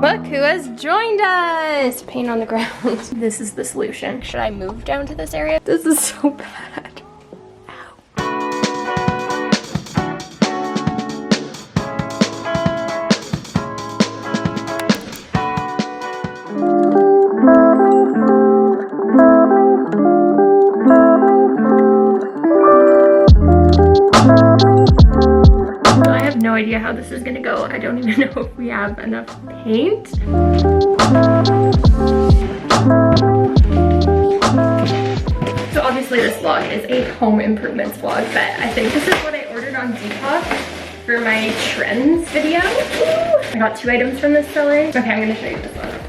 Look who has joined us! Paint on the ground. This is the solution. Should I move down to this area? This is so bad. No idea how this is gonna go. I don't even know if we have enough paint. So obviously this vlog is a home improvements vlog, but I think this is what I ordered on Depop for my trends video. I got 2 items from this seller. Okay, I'm gonna show you this one.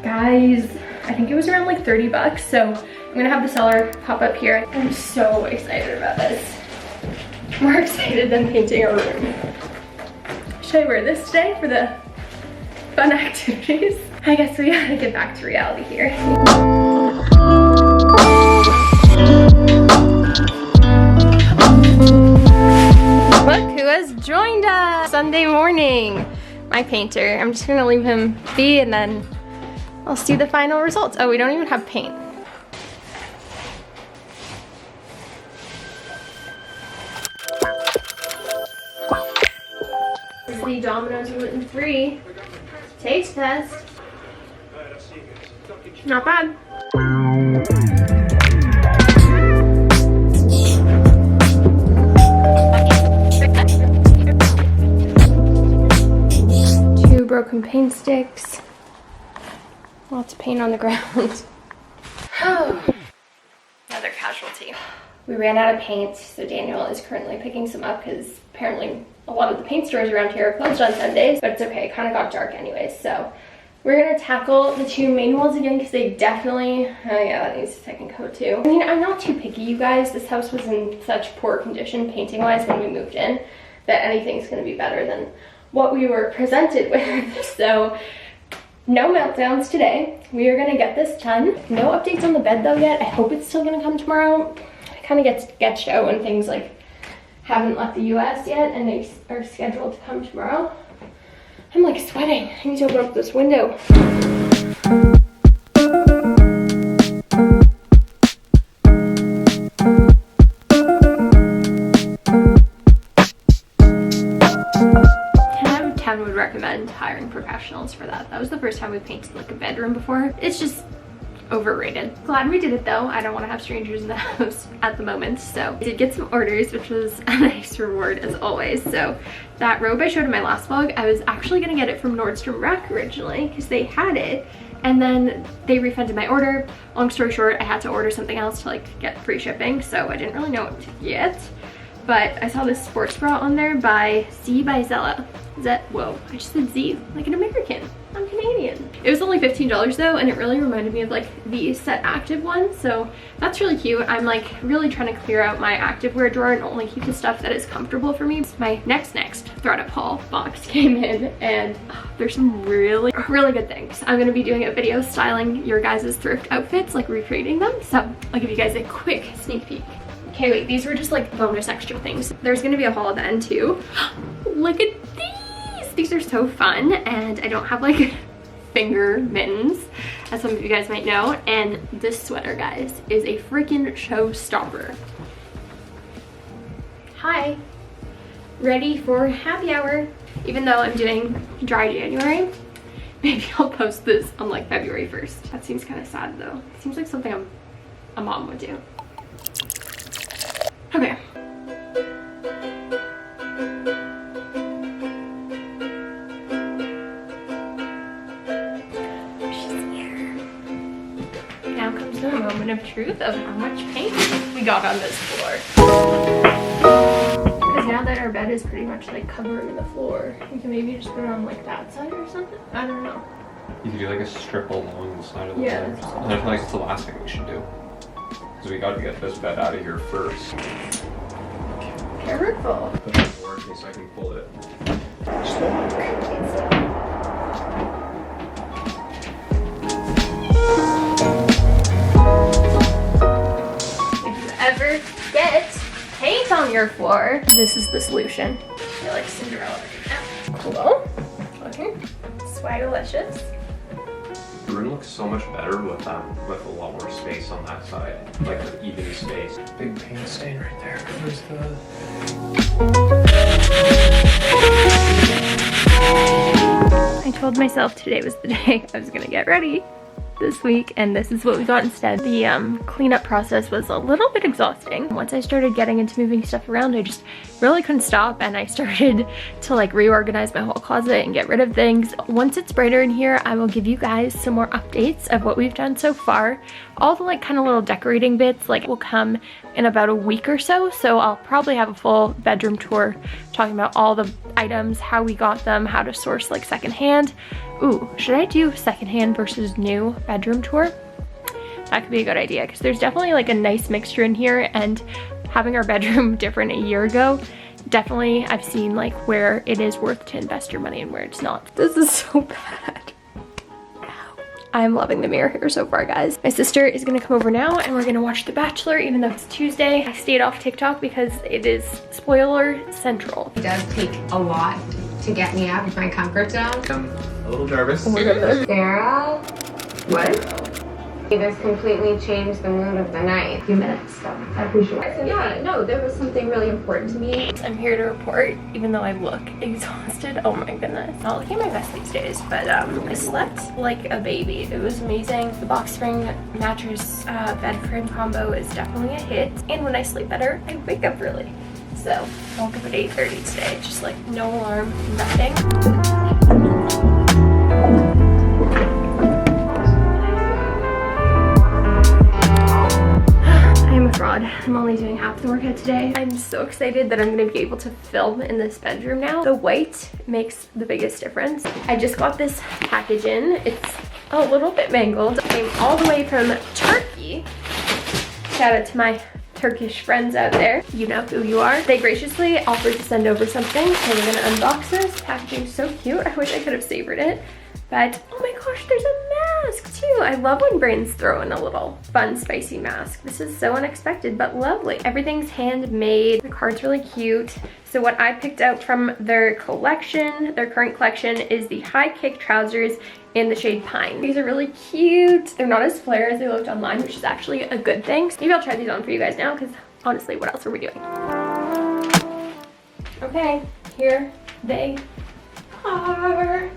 Guys, I think it was around like 30 bucks. So I'm gonna have the seller pop up here. I'm so excited about this. More excited than painting a room. Should I wear this today for the fun activities? I guess we gotta get back to reality here. Look who has joined us! Sunday morning. My painter. I'm just gonna leave him be and then I'll see the final results. Oh, we don't even have paint. This is the Domino's gluten-free taste test. Not bad. Two broken paint sticks. Lots of paint on the ground. Another casualty. We ran out of paint, so Daniel is currently picking some up because apparently a lot of the paint stores around here are closed on Sundays, but it's okay, it kind of got dark anyways. So we're gonna tackle the 2 main walls again because they definitely, oh yeah, that needs a second coat too. I mean, I'm not too picky, you guys. This house was in such poor condition painting wise when we moved in that anything's gonna be better than what we were presented with. So no meltdowns today. We are gonna get this done. No updates on the bed though yet. I hope it's still gonna come tomorrow. It kind of gets sketched out when things like haven't left the US yet and they are scheduled to come tomorrow. I'm like sweating. I need to open up this window. I would recommend hiring professionals for that. That was the first time we painted like a bedroom before. It's just overrated. Glad we did it though. I don't want to have strangers in the house at the moment. So I did get some orders, which was a nice reward as always. So that robe I showed in my last vlog, I was actually gonna get it from Nordstrom Rack originally because they had it, and then they refunded my order. Long story short, I had to order something else to like get free shipping, so I didn't really know what to get. But I saw this sports bra on there by Zella. Whoa, I just said Z, like an American. I'm Canadian. It was only $15 though, and it really reminded me of like the Set Active one, so that's really cute. I'm like really trying to clear out my activewear drawer and only keep the stuff that is comfortable for me. My next ThredUp haul box came in, and there's some really good things. I'm gonna be doing a video styling your guys' thrift outfits, like recreating them, so I'll give you guys a quick sneak peek. Okay, wait, these were just like bonus extra things. There's gonna be a haul at the end too. Look at these! These are so fun, and I don't have like finger mittens, as some of you guys might know, and this sweater, guys, is a freaking showstopper. Hi, ready for happy hour. Even though I'm doing dry January, maybe I'll post this on like February 1st. That seems kind of sad though. It seems like something a mom would do. Okay. Now comes the moment of truth of how much paint we got on this floor. Because now that our bed is pretty much like covering the floor, we can maybe just put it on like that side or something. I don't know. You could do like a strip along the side of the bed. And I feel like it's the last thing we should do. Because we got to get this bed out of here first. Careful. Put the door in case I can pull it. If you ever get paint on your floor, this is the solution. I like Cinderella. Cool. Look here. Swagalicious. The room looks so much better with a lot more space on that side, like an even space. Big paint stain right there. Where's I told myself today was the day I was gonna get ready this week, and this is what we got instead. The cleanup process was a little bit exhausting. Once I started getting into moving stuff around, I just really couldn't stop, and I started to like reorganize my whole closet and get rid of things. Once it's brighter in here, I will give you guys some more updates of what we've done so far. All the like kind of little decorating bits like will come in about a week or so, so I'll probably have a full bedroom tour talking about all the items, how we got them, how to source like secondhand. Ooh, should I do secondhand versus new bedroom tour? That could be a good idea, because there's definitely like a nice mixture in here, and having our bedroom different a year ago, definitely I've seen like where it is worth to invest your money and where it's not. This is so bad. I'm loving the mirror here so far, guys. My sister is gonna come over now and we're gonna watch The Bachelor, even though it's Tuesday. I stayed off TikTok because it is spoiler central. It does take a lot to get me out of my comfort zone. a little nervous. Oh my goodness. Sarah? What? This completely changed the mood of the night. A few minutes, so I appreciate it. Yeah, no, there was something really important to me. I'm here to report, even though I look exhausted. Oh my goodness. Not looking my best these days, but I slept like a baby. It was amazing. The box spring mattress bed frame combo is definitely a hit. And when I sleep better, I wake up early. So I woke up at 8:30 today, just like no alarm, nothing. Fraud. I'm only doing half the workout today. I'm so excited that I'm going to be able to film in this bedroom now. The white makes the biggest difference. I just got this package in. It's a little bit mangled. It came all the way from Turkey. Shout out to my Turkish friends out there. You know who you are. They graciously offered to send over something, so we're gonna unbox this. Packaging's so cute. I wish I could have savored it. But, oh my gosh, there's a mask too. I love when brands throw in a little fun, spicy mask. This is so unexpected, but lovely. Everything's handmade. The card's really cute. So what I picked out from their collection, their current collection, is the high kick trousers in the shade Pine. These are really cute. They're not as flare as they looked online, which is actually a good thing. Maybe I'll try these on for you guys now, because honestly, what else are we doing? Okay, here they are.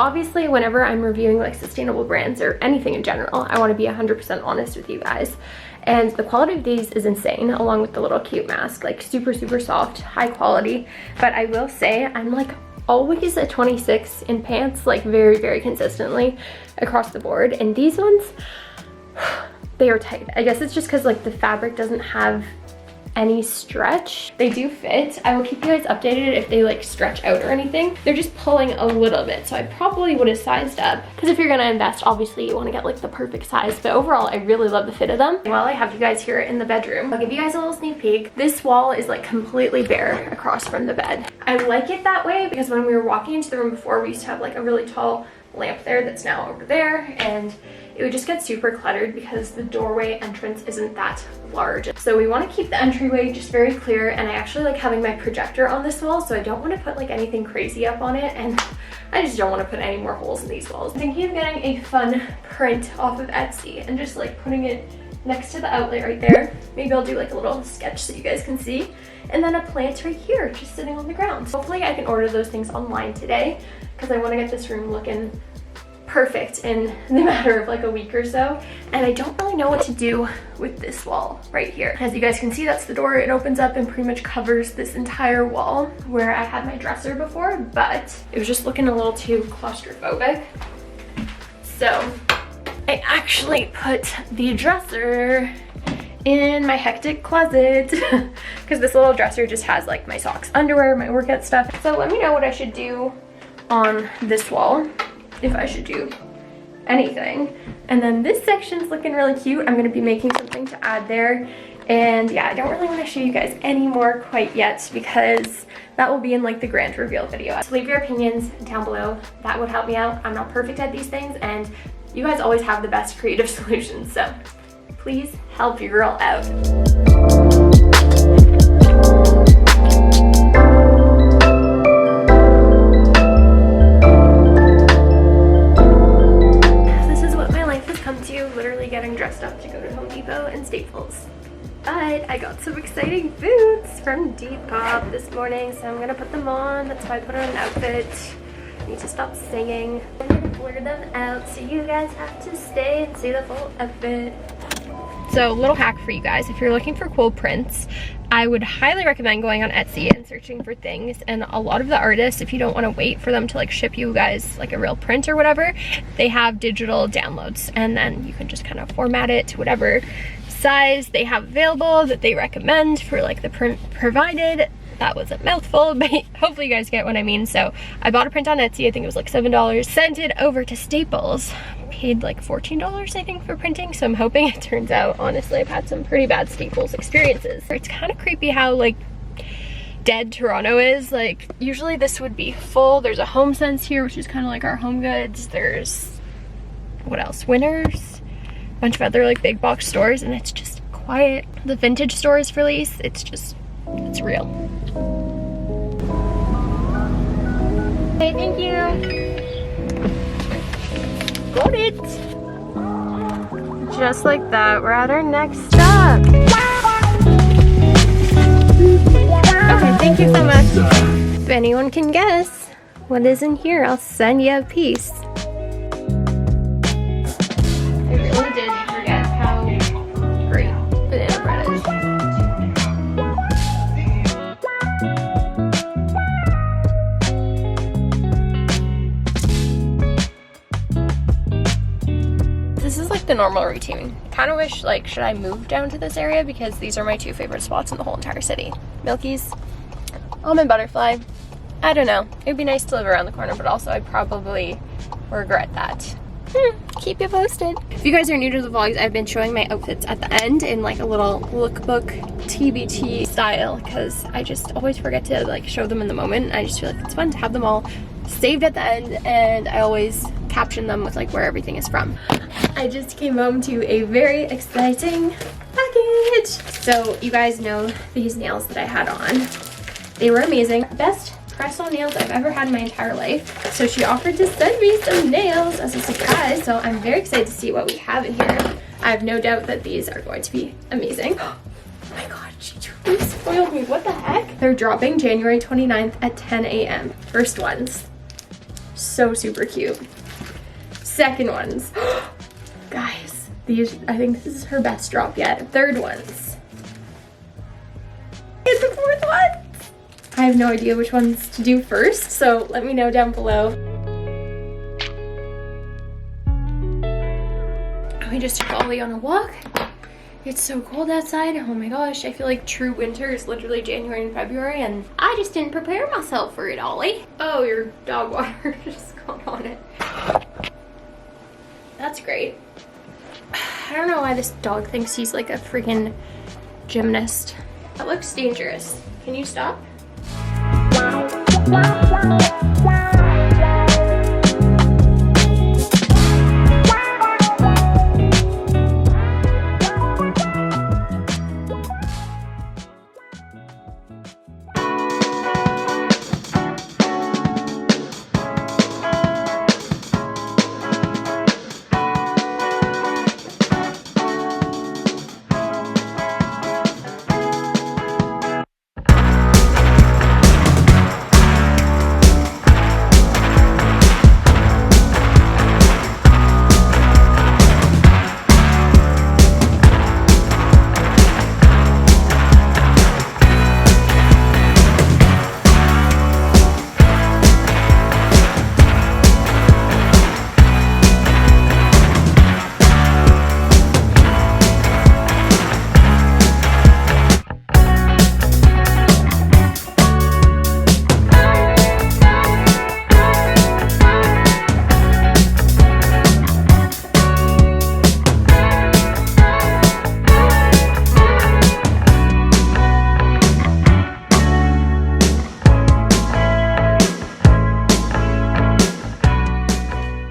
Obviously, whenever I'm reviewing like sustainable brands or anything in general, I want to be 100% honest with you guys. And the quality of these is insane, along with the little cute mask, like super, super soft, high quality. But I will say I'm like always a 26 in pants, like very, very consistently across the board. And these ones, they are tight. I guess it's just because like the fabric doesn't have any stretch. They do fit. I will keep you guys updated if they like stretch out or anything. They're just pulling a little bit, so I probably would have sized up, because if you're gonna invest, obviously you want to get like the perfect size. But overall, I really love the fit of them. While I have you guys here in the bedroom, I'll give you guys a little sneak peek. This wall is like completely bare across from the bed. I like it that way because when we were walking into the room before, we used to have like a really tall lamp there that's now over there, and it would just get super cluttered because the doorway entrance isn't that large. So we want to keep the entryway just very clear, and I actually like having my projector on this wall, so I don't want to put like anything crazy up on it, and I just don't want to put any more holes in these walls. I'm thinking of getting a fun print off of Etsy and just like putting it next to the outlet right there. Maybe I'll do like a little sketch so you guys can see. And then a plant right here, just sitting on the ground. Hopefully I can order those things online today, because I want to get this room looking perfect in the matter of like a week or so. And I don't really know what to do with this wall right here. As you guys can see, that's the door. It opens up and pretty much covers this entire wall where I had my dresser before, but it was just looking a little too claustrophobic. So I actually put the dresser in my hectic closet because this little dresser just has like my socks, underwear, my workout stuff. So let me know what I should do on this wall, if I should do anything. And then this section's looking really cute. I'm gonna be making something to add there. And yeah, I don't really want to show you guys any more quite yet, because that will be in like the grand reveal video. So leave your opinions down below. That would help me out. I'm not perfect at these things, and you guys always have the best creative solutions, so please help your girl out. I got some exciting boots from Depop this morning, so I'm gonna put them on. That's why I put on an outfit. I need to stop singing. I'm gonna blur them out so you guys have to stay and see the full outfit. So, little hack for you guys, if you're looking for cool prints, I would highly recommend going on Etsy and searching for things. And a lot of the artists, if you don't want to wait for them to like ship you guys like a real print or whatever, they have digital downloads, and then you can just kind of format it to whatever size they have available that they recommend for like the print provided. That was a mouthful, but hopefully you guys get what I mean. So I bought a print on Etsy, I think it was like $7, sent it over to Staples, paid like $14 I think for printing, so I'm hoping it turns out. Honestly, I've had some pretty bad Staples experiences. It's kind of creepy how like dead Toronto is. Like usually this would be full. There's a Home Sense here, which is kind of like our Home Goods. There's, what else, Winners, a bunch of other like big box stores, and it's just quiet. The vintage stores for lease, it's just, it's real. Hey, thank you. Got it. Just like that, we're at our next stop. Okay, thank you so much. If anyone can guess what is in here, I'll send you a piece. I really did forget how great banana bread is. This is like the normal routine. Kind of wish, like, should I move down to this area, because these are my two favorite spots in the whole entire city. Milky's, Almond Butterfly. I don't know. It would be nice to live around the corner, but also I'd probably regret that. Keep you posted. If you guys are new to the vlogs, I've been showing my outfits at the end in like a little lookbook TBT style, because I just always forget to like show them in the moment. I just feel like it's fun to have them all saved at the end, and I always caption them with like where everything is from. I just came home to a very exciting package. So you guys know these nails that I had on. They were amazing. Best press-on nails I've ever had in my entire life. So she offered to send me some nails as a surprise. So I'm very excited to see what we have in here. I have no doubt that these are going to be amazing. Oh my god, she truly spoiled me. What the heck? They're dropping January 29th at 10 a.m. First ones. So super cute. Second ones. Guys, these, I think this is her best drop yet. Third ones. And the fourth one. I have no idea which ones to do first, so let me know down below. We just took Ollie on a walk. It's so cold outside. Oh my gosh, I feel like true winter is literally January and February, and I just didn't prepare myself for it, Ollie. Oh, your dog water just got on it. That's great. I don't know why this dog thinks he's like a freaking gymnast. That looks dangerous. Can you stop?